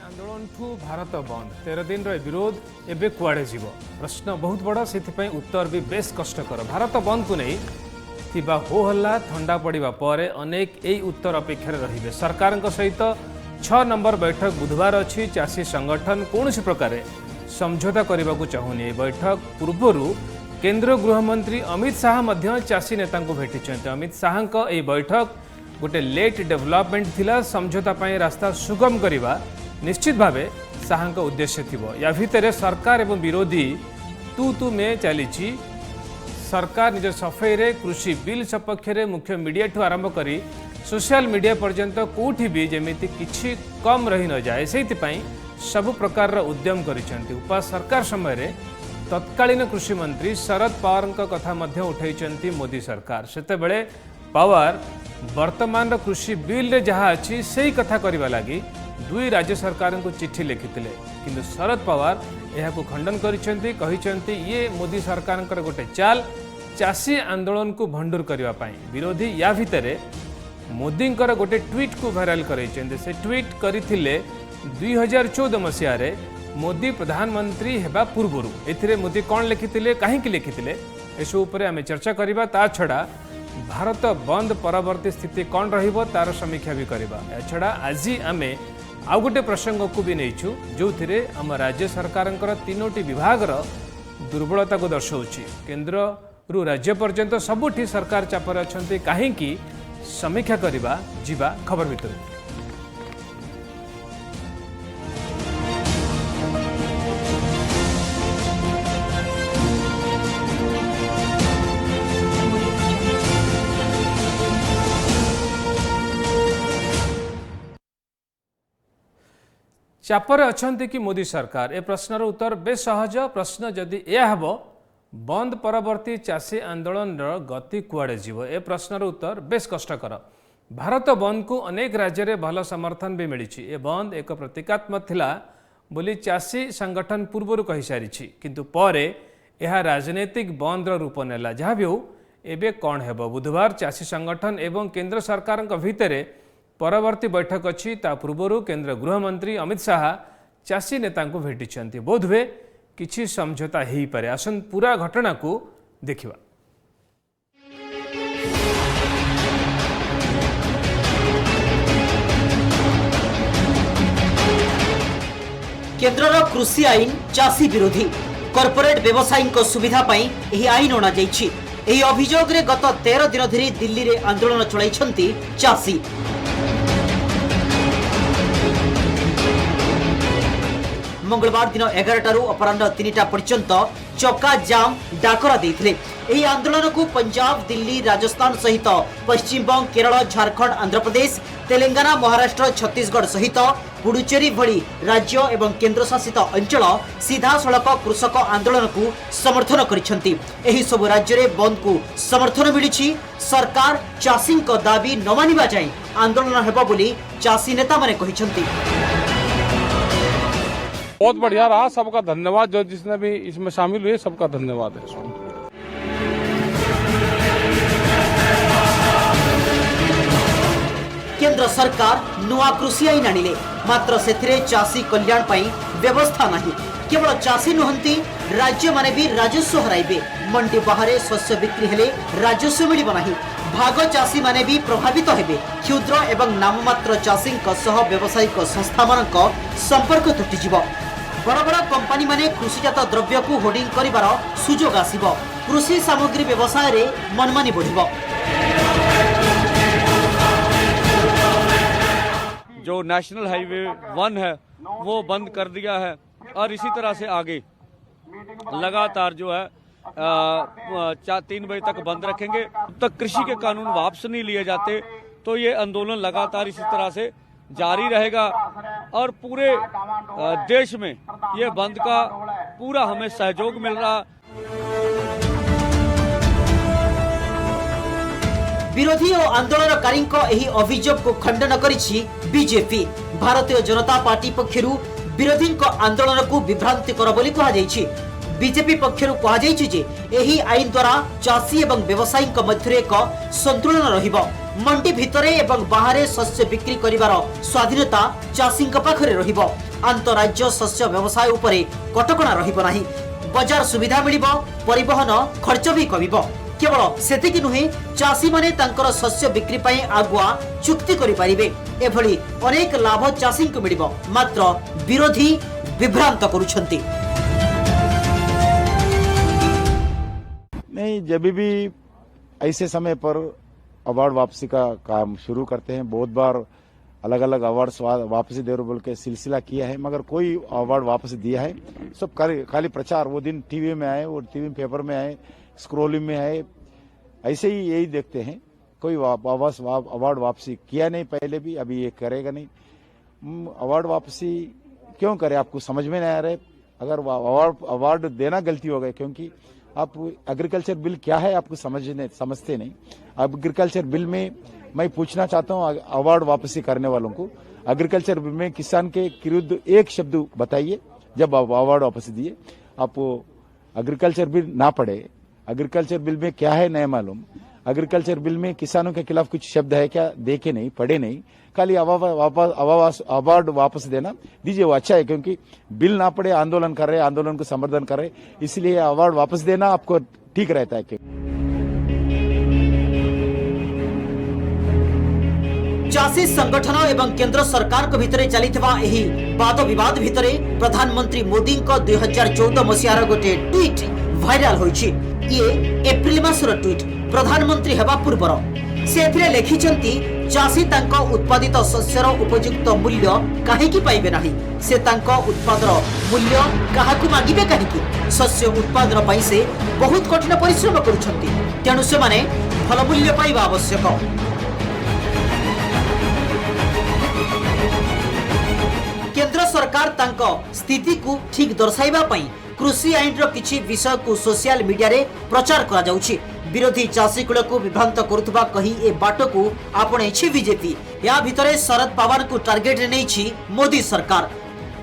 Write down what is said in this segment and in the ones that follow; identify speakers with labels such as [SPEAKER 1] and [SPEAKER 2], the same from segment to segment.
[SPEAKER 1] आंदोलन ठू भारत बंद 13 दिन विरोध एवं कुआड़े जीव प्रश्न बहुत बड़ से उत्तर भी बेस कष्टकर। भारत बंद को नहीं थिबा हो हल्ला ठंडा पड़ा पर अनेक यही उत्तर अपेक्षा रहिबे। सरकार सहित 6 नंबर बैठक बुधवार अच्छी। चाषी संगठन कौन प्रकार समझौता करने को चाहूनी। बैठक पूर्वर केंद्र गृहमंत्री अमित शाह चाषी नेता भेटी। अमित शाह यह बैठक गोटे लेट डेवलपमेंट थिला। समझौता पाई रास्ता सुगम करने निश्चित भावे शाह उद्देश्य थिबो। या भितर सरकार एवं विरोधी तू में चली। सरकार निज सफाई रे कृषि बिल सपक्ष में मुख्य मीडिया ठू आरंभ करी सोशल मीडिया पर्यंत कौटी भी जमीती किछि कम रही न जाए से सबु प्रकार उद्यम करिसेंती। उपा सरकार समय रे तत्कालीन कृषि मंत्री शरद पवार कथा मध्य उठाई मोदी सरकार। सेते बेले पवार वर्तमान कृषि बिल रे जहाँ अच्छी से कथा करने लगी दुई राज्य सरकार को चिट्ठी लिखिते। किंतु शरद पवार यह खंडन करिसेंती ये मोदी सरकार गोटे चाल चाषी आंदोलन को भंडूर करने। विरोधी या भितर मोदी गोटे ट्वीट को भाइराल करते। से ट्वीट करते 2014 मसीह मोदी प्रधानमंत्री हेबा पूर्वर ए मोदी कौन लिखिते कहीं लिखिते एसबूपर आम चर्चा करवा। ता छड़ा भारत बंद परवर्ती स्थिति कौन रहिबो तार समीक्षा भी करवा। छड़ा आज आम आउ गोटे प्रसंग को भी नहींचु जो आम राज्य सरकार तीनोटी विभाग दुर्बलता को दर्शाऊँच। केंद्र रु राज्य पर्यंत सबुठी सरकार चापर अच्छा कहीं समीक्षा करवा जीवा। खबर भितर चापर अच्छा कि मोदी सरकार ए प्रश्नर उत्तर बेस सहज। प्रश्न जदि यह हम बंद परवर्ती चाषी आंदोलन गति कुआड़े जीव ए प्रश्नर उत्तर बेस कष्टकर। भारत बंद को अनेक राज्य में भल समर्थन भी मिली। ए बंद एक प्रतीकात्मक थिला बोली चाषी संगठन पूर्वर कही सारी। किंतु परे यह राजनीतिक बंद रूप नेला। जहाँ भी हो एबे कौन हेबो। बुधवार चाषी संगठन एवं केंद्र सरकार भितर परवर्ती बैठक अच्छी। ता पूर्वर केंद्र गृहमंत्री अमित शाह चाषी नेता भेटी। बोधवे किछि समझौता हो पारे। आसन पूरा घटना को देखिबा।
[SPEAKER 2] केंद्रर कृषि आईन चाषी विरोधी कॉर्पोरेट व्यवसायी सुविधा पाई यह आईन अणा जाइछि। एही अभियोग रे गत 13 दिन धरी दिल्ली रे आंदोलन चलाइछंती चाषी। मंगलवार दिन 11 अपराह 3 पर्यंत चक्का जाम डाकरा देइथिले। एही आंदोलन को पंजाब, दिल्ली, राजस्थान सहित पश्चिम बंग, केरल, झारखंड, आंध्र प्रदेश, तेलंगाना, महाराष्ट्र, छत्तीसगढ़ सहित पुडुचेरी भली राज्य एवं केंद्र शासित अंचल सीधा सड़क कृषक आंदोलन को समर्थन करिसेंती। एही सब राज्य रे बंद को समर्थन मिलिछि। सरकार चाषी दाबी न मानिबा जाय आंदोलन हेबो बोली चाषी नेता माने कहिसेंती।
[SPEAKER 3] बहुत बढ़िया रहा। सबका धन्यवाद। जो जिसने भी इसमें शामिल हुए सबका धन्यवाद है।
[SPEAKER 2] केंद्र सरकार नुआ कृषि आईन आनिले मात्र सेथिरे चाषी कल्याण पाई व्यवस्था नहीं। केवल चाषी नुहंती राज्य माने भी राजस्व हराइबे। मंडी बाहर शस्य बिक्री हेले राजस्व मिलिब नहीं। भाग चाषी माने भी प्रभावित हेबे। क्षुद्र एवं नाममात्र चाषी व्यावसायिक संस्था मानक संपर्क तुटिजिब। बड़ बड़ कंपनी माने कृषिजात द्रव्य को होर्डिंग करिवार सुजोग आसिब। कृषि सामग्री व्यवसाय रे मनमानी बढ़िब।
[SPEAKER 4] जो नेशनल हाईवे 1 है वो बंद कर दिया है और इसी तरह से आगे लगातार जो है 3 बजे तक बंद रखेंगे। जब तक कृषि के कानून वापस नहीं लिए जाते तो ये आंदोलन लगातार इसी तरह से जारी रहेगा और पूरे देश में ये बंद का पूरा हमें सहयोग मिल रहा।
[SPEAKER 2] विरोधी और आंदोलनकारी एही अभियोग को खंडन करिछि बीजेपी। भारतीय जनता पार्टी पक्षरु विरोधी आंदोलन को विभ्रांतिकर बोली कहा जाइछि। बीजेपी पक्षरु कहा जाइछि जे एही आईन द्वारा चाषी एवं व्यवसायी मध्य एक संतुलन रहिबो। मंडी भितरे एवं बाहरे शस्य बिक्री करिवार स्वाधीनता चाषी पाखरे रहिबो। अंतरराज्य शस्य व्यवसाय उपरे कटकणा रहिबो नाही। बाजार सुविधा मिलिबो, परिवहन खर्च भी कमिबो। केवल सेतिकी नुहे चाषी माने तांकर शस्य बिक्री पई आगुआ चुक्ति करि परिबे। एभली अनेक लाभ चाषी को मिलिबो, मात्र विरोधी विभ्रांत करूछंती।
[SPEAKER 5] नहीं, जब भी ऐसे समय पर अवार्ड वापसी का काम शुरू करते हैं, बहुत बार अलग अलग अवार्ड वापसी दे बोल के सिलसिला किया है, मगर कोई अवार्ड वापस दिया है सब खाली प्रचार। वो दिन टीवी में आए, वो टीवी पेपर में आए, स्क्रोलिंग में आए, ऐसे ही यही देखते हैं। कोई अवार्ड वापसी किया नहीं पहले भी, अभी ये करेगा नहीं। अवार्ड वापसी क्यों करे, आपको समझ में नहीं आ रहा है। अगर अवार्ड देना गलती हो गई, क्योंकि आप एग्रीकल्चर बिल क्या है आपको समझते नहीं। अब एग्रीकल्चर बिल में मैं पूछना चाहता हूं अवार्ड वापसी करने वालों को, एग्रीकल्चर बिल में किसान के विरुद्ध एक शब्द बताइए जब अवार्ड वापसी दिए। आप एग्रीकल्चर बिल ना पढ़े, एग्रीकल्चर बिल में क्या है नहीं मालूम, एग्रीकल्चर बिल में किसानों के खिलाफ कुछ शब्द है क्या देखे नहीं, पढ़े नहीं, खाली अवार्ड वापस देना दीजिए, वो अच्छा है। क्योंकि बिल ना पढ़े आंदोलन कर रहे, आंदोलन को समर्थन कर रहे, इसलिए अवार्ड वापस देना आपको ठीक रहता है।
[SPEAKER 2] चाषी संगठन एवं केंद्र सरकार को भितरे चलिथिबा एही वाद विवाद भितरे प्रधानमंत्री मोदी को 2014 मसिहार गोटे ट्वीट भाइराल होइछि। ये एप्रिल मासर ट्वीट प्रधानमंत्री हेबा पूर्वर से लिखिछंती चाषी तांको उत्पादित शस्यर उपयुक्त मूल्य काहेकि पाइबे नाही, से तांको उत्पादर मूल्य काहाकु मागिबे काहेकि। शस्य उत्पादन पई से बहुत कठिन परिश्रम करूछंती, तेणु से माने फल मूल्य पाइबा आवश्यक। केंद्र सरकार तांको स्थिति को ठीक दर्शाइबा पई कृषि आईन रो किछि विषय को सोशल मीडिया रे प्रचार करा जाउछि। विरोधी चाषी कुल को विभ्रांत करुवा कही ए बाट को आपणेछि बीजेपी। या भितरे शरद पवार को टार्गेट रे नैछि मोदी सरकार।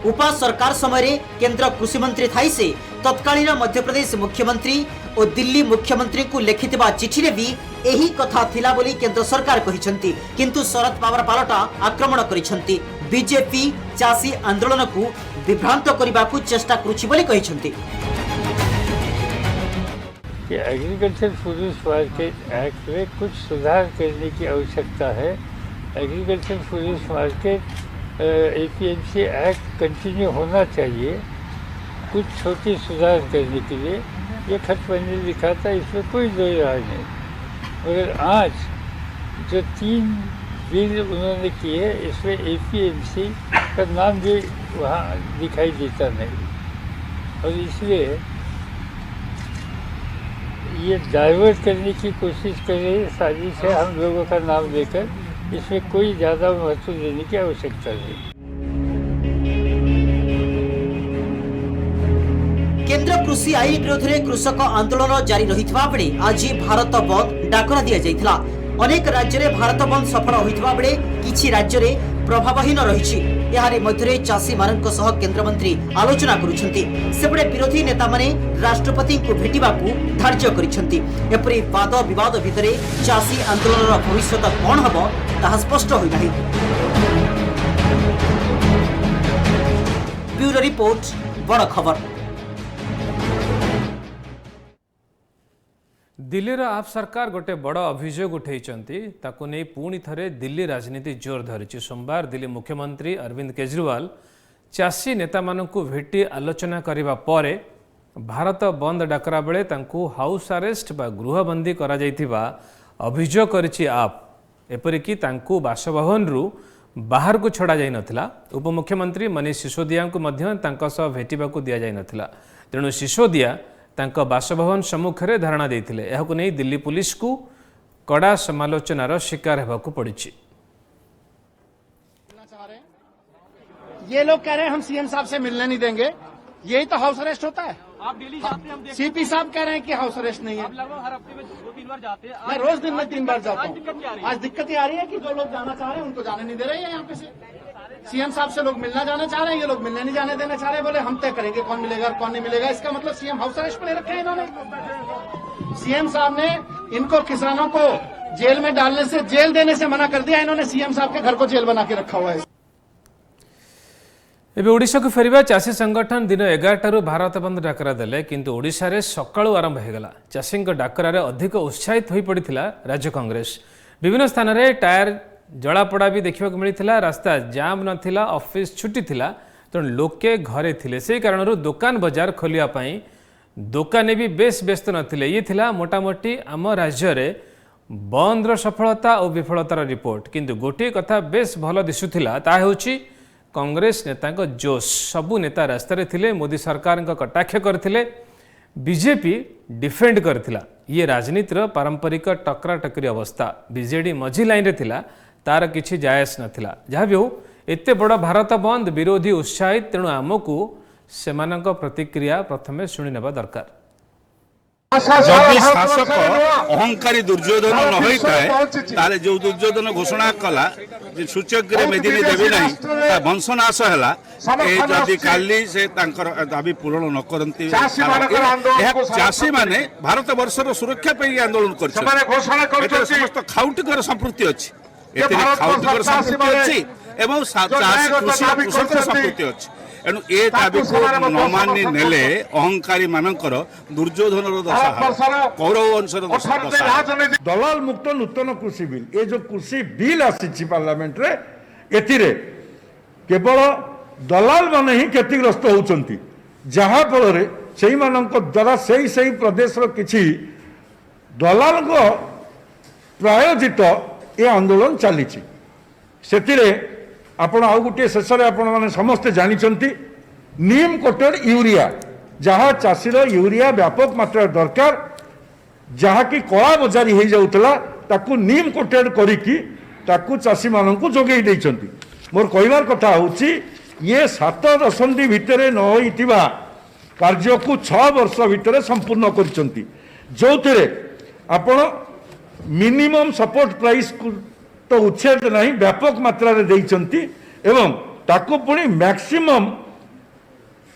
[SPEAKER 2] उपा सरकार समय रे केंद्र कृषि मंत्री थाई से तत्कालीन मध्य प्रदेश मुख्यमंत्री और दिल्ली मुख्यमंत्री को लिखितबा चिठी रे भी एही कथा थिला बोली केंद्र सरकार कहिसंती, किंतु शरद पवार पालटा आक्रमण करिसंती। बीजेपी चाषी आंदोलन को विभ्रांत करने को चेष्टा करुछि बोली कहिसंती।
[SPEAKER 6] एग्रीकल्चर प्रोड्यूस मार्केट एक्ट में कुछ सुधार करने की आवश्यकता है। Agriculture produce market APMC act continue होना चाहिए कुछ छोटे सुधार करने के लिए। ये खत मैंने लिखा था, इसमें कोई दो राय नहीं। मगर आज जो 3 बिल उन्होंने किए, इसमें एपीएमसी का नाम भी वहाँ दिखाई देता नहीं, और इसलिए ये डाइवर्ट करने की कोशिश कर रही है साजिश है हम लोगों का नाम लेकर। इसमें कोई ज़्यादा महत्व देने की आवश्यकता नहीं।
[SPEAKER 2] केंद्र कृषि आईन विरोध में कृषक आंदोलन जारी रहितबा बेले आज भारत बंद डाकरा दिया जायतिला। अनेक राज्य में भारत बंद सफल होइतबा बेले किछि राज्य में प्रभावहीन रहिछि। यारे मध्यरे चाषी मानक सह केंद्र मंत्री आलोचना करुछंती। सेपटे विरोधी नेता माने राष्ट्रपति को भेटिबाकू धार्य करिछंती। एपरि वाद विवाद भितरे चाषी आंदोलन भविष्य कोन हबो ताहा स्पष्ट होई नाही। ब्यूरो रिपोर्ट, बड़ खबर।
[SPEAKER 1] दिल्लीर आप सरकार गोटे बड़ अभियोग उठेइचंती, ताकु नै पुणी थरे दिल्ली राजनीति जोर धरिछि। सोमवार दिल्ली मुख्यमंत्री अरविंद केजरीवाल चाषी नेता मानकु भेटी आलोचना करिबा परे भारत बंद डाकरा बेले तांकु हाउस अरेस्ट बा गृहबंदी करा जाइथिबा अभियोग करिछि। आप एपरिकी तांकु बासभवनरु बाहर को छड़ा जाई नथिला। उपमुख्यमंत्री मनीष सिसोदिया को मध्य तांका सह भेटिबाकू दिया जाई नथिला। तेणु सिसोदिया तांका बासभवन सम्मुख में धारणा देइथिले। एहाकु नै दिल्ली पुलिस को कड़ा समालोचनार शिकार हेबाकू पड़िछि।
[SPEAKER 7] ये लोग कह रहे हैं हम सीएम साहब से मिलने नहीं देंगे, यही तो हाउस अरेस्ट होता है।
[SPEAKER 8] आप डेली जाते हैं, हम
[SPEAKER 7] सीपी साहब कह रहे हैं कि हाउस अरेस्ट नहीं है।
[SPEAKER 8] आप लगभग हर हफ्ते में 2-3 बार जाते हैं।
[SPEAKER 7] मैं रोज दिन में 3 बार जाता हूँ।
[SPEAKER 8] आज
[SPEAKER 7] दिक्कत ये आ रही है कि जो लोग जाना चाह रहे हैं उनको जाने नहीं दे रहे हैं। यहाँ पे से सीएम साहब से लोग मिलना जाना चाह रहे हैं, ये लोग मिलने नहीं जाने देना चाह रहे हैं। बोले हम तय करेंगे कौन मिलेगा और कौन नहीं मिलेगा। इसका मतलब सीएम हाउस अरेस्ट पर ले रखे हैं इन्होंने। सीएम साहब ने इनको किसानों को जेल में डालने से, जेल देने से मना कर दिया इन्होंने। सीएम साहब के घर को जेल बना के रखा हुआ है।
[SPEAKER 1] एबे ओडिशा को फेरिबा चाषी संगठन दिन 11 भारत बंद डाकरा देले किंतु ओडिशा रे सकाळु आरंभ हेगला। चाषी डाकरा रे अधिक उत्साहित होई पड़िथिला राज्य कांग्रेस। विभिन्न स्थान रे टायर जलापोड़ा भी देखा मिलता, रास्ता जाम नथिला, ऑफिस छुट्टी थिला, तेणु लोके घरे थिले। से कारणरू दुकान बजार खोलिया पाई दुकाने भी बेस व्यस्त नथिले। ये थिला मोटामोटी आम राज्य रे बंदर सफलता और विफलतार रिपोर्ट। किंतु गोटे कथा बेस भल दिशुथिला, ता हेउची कांग्रेस नेता जोश। सबु नेता रास्ता रे थिले, मोदी सरकार कटाक्ष करथिले, बीजेपी डिफेंड करथिला। ये राजनीतिर पारंपरिक टकरा टकरी अवस्था। बीजेडी मझी लाइन रे थिला, तार किछि जायस नथिला। जहाँ भी हो एते बड़ भारत बंद विरोधी उत्साहित, तेणु आमको सेमानक प्रतिक्रिया प्रथमे शुणी नेबा दरकार।
[SPEAKER 9] जदि शासक अहंकारी दुर्योधन न होइताए ताले जो दुर्योधन घोषणा कला जे सूचक रे मेदिनी देबी नाही ता वंशनाश हला। ए जदि काली से तांकर दाबी पूर्ण न करंती, चाषी माने भारत वर्षर सुरक्षा पे आंदोलन करछ। एते समस्त खाउटिकर संपृक्ति अछि, एते खाउटिकर संपृक्ति अछि एवं चाषी कृषक संपृक्ति अछि। एणु ए दाबी को न मानि नेले अहंकारी मानकर दुर्योधन दशा, कौरव वंशर दशा।
[SPEAKER 10] दलाल मुक्त नूतन कृषि बिल, ये जो कृषि बिल आसी पार्लियामेंट रे, एथिरे केवल दलाल माने ही क्षतिग्रस्त होउचंती, जहाँ फल से द्वारा से प्रदेश किछि दलाल प्रायोजित ये आंदोलन चली। आपण आउ गोटे शेष आपण मैंने समस्ते जानी नीम कोटेड यूरिया, जहाँ चाषीर यूरिया व्यापक मात्रा दरकार, जहाँ की कला बजारी हो जाऊला ताकू नीम कोटेड करिकी ताकू चाषी मानू जोगई देइछंती। मोर कहबार कथा होची ये 7 दशंधि भितर न होइतिबा कार्य को 6 वर्ष भितर संपूर्ण करिसंती, जो थिरे आपण मिनिमम सपोर्ट प्राइस तो उच्छेद नहीं व्यापक मात्रा रे देइछंती एवं ताको पुणी मैक्सिमम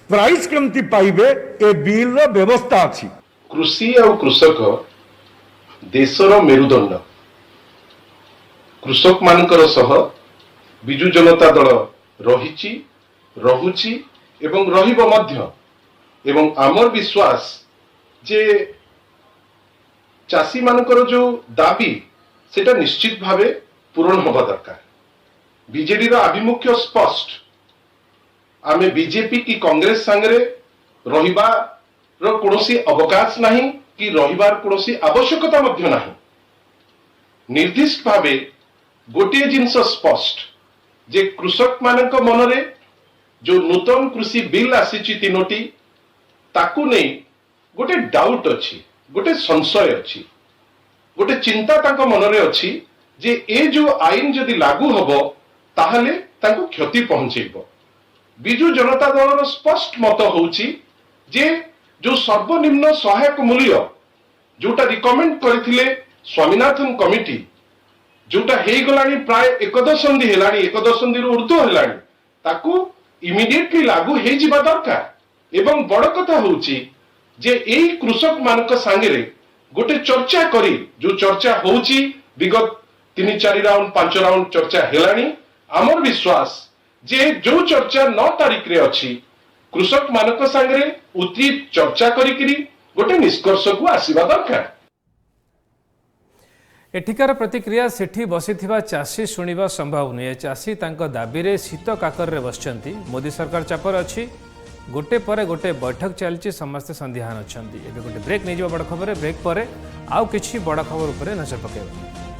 [SPEAKER 10] प्राइस केमती पाइबे ए बिल रो व्यवस्था अछि।
[SPEAKER 11] कृषि और कृषक देशर मेरुदंड। कृषक मानकर सह बिजु जनता दल रहिछि, रहुछि एवं रहिबो मध्य। एवं आमर विश्वास जे चाषी मानकर जो दाबी सेटा निश्चित भावे पूरण होगा दरकार। बीजेडी रो आभिमुख्य स्पष्ट, आमे बीजेपी की कांग्रेस संगरे रहिबा रो कोनोसी अवकाश नहीं कि रहिबार कोनोसी आवश्यकता मध्य नहीं। निर्दिष्ट भावे गोटे जिनस स्पष्ट जे कृषक मानक मनरे जो नूतन कृषि बिल आसीची 3टी ताकू नहीं गोटे डाउट अछि, गोटे संशय अछि, गोटे चिंता तांको मनरे अछि जे ए जो आईन जदि लागू हबो ताहले तांको क्षति पहुंचेबो। बिजु जनता दल स्पष्ट मत होउची जे जो सर्वनिम्न सहायक मूल्य जोटा रिकमेंड करथिले स्वामीनाथन कमिटी, जोटा हेई गलानी प्राय 1 दशंधि हेलानी, 1 दशंधि ऊर्ध्व हेलानी, ताकू इमिडिएटली लागू हेई जिबा दरकार। एवं बड़ कथा होउची जे एई कृषक मानक संगे गोटे चर्चा करी, जो चर्चा होउची विगत 3-4 राउंड 5 राउंड चर्चा हेलानी। आमर विश्वास जे जो चर्चा 9 तारीख रे अछि कृषक मानक संगे उचित चर्चा करिकरी गोटे निष्कर्ष को आसीबा दरकार।
[SPEAKER 1] एठिकार प्रतिक्रिया सेठी बसिथिबा चाषी शुणिबा संभव नुहे। चाषी तांको दाबी रे शीत काकर रे बसचंती। मोदी सरकार चापर अछि, गोटे परे गोटे बैठक चलछि, समस्त संध्यान अछंती। एबे गोटे ब्रेक नै जिबा बड़ खबर। ब्रेक परे आउ किछि बड़ खबर उपरे नजर पकेबा।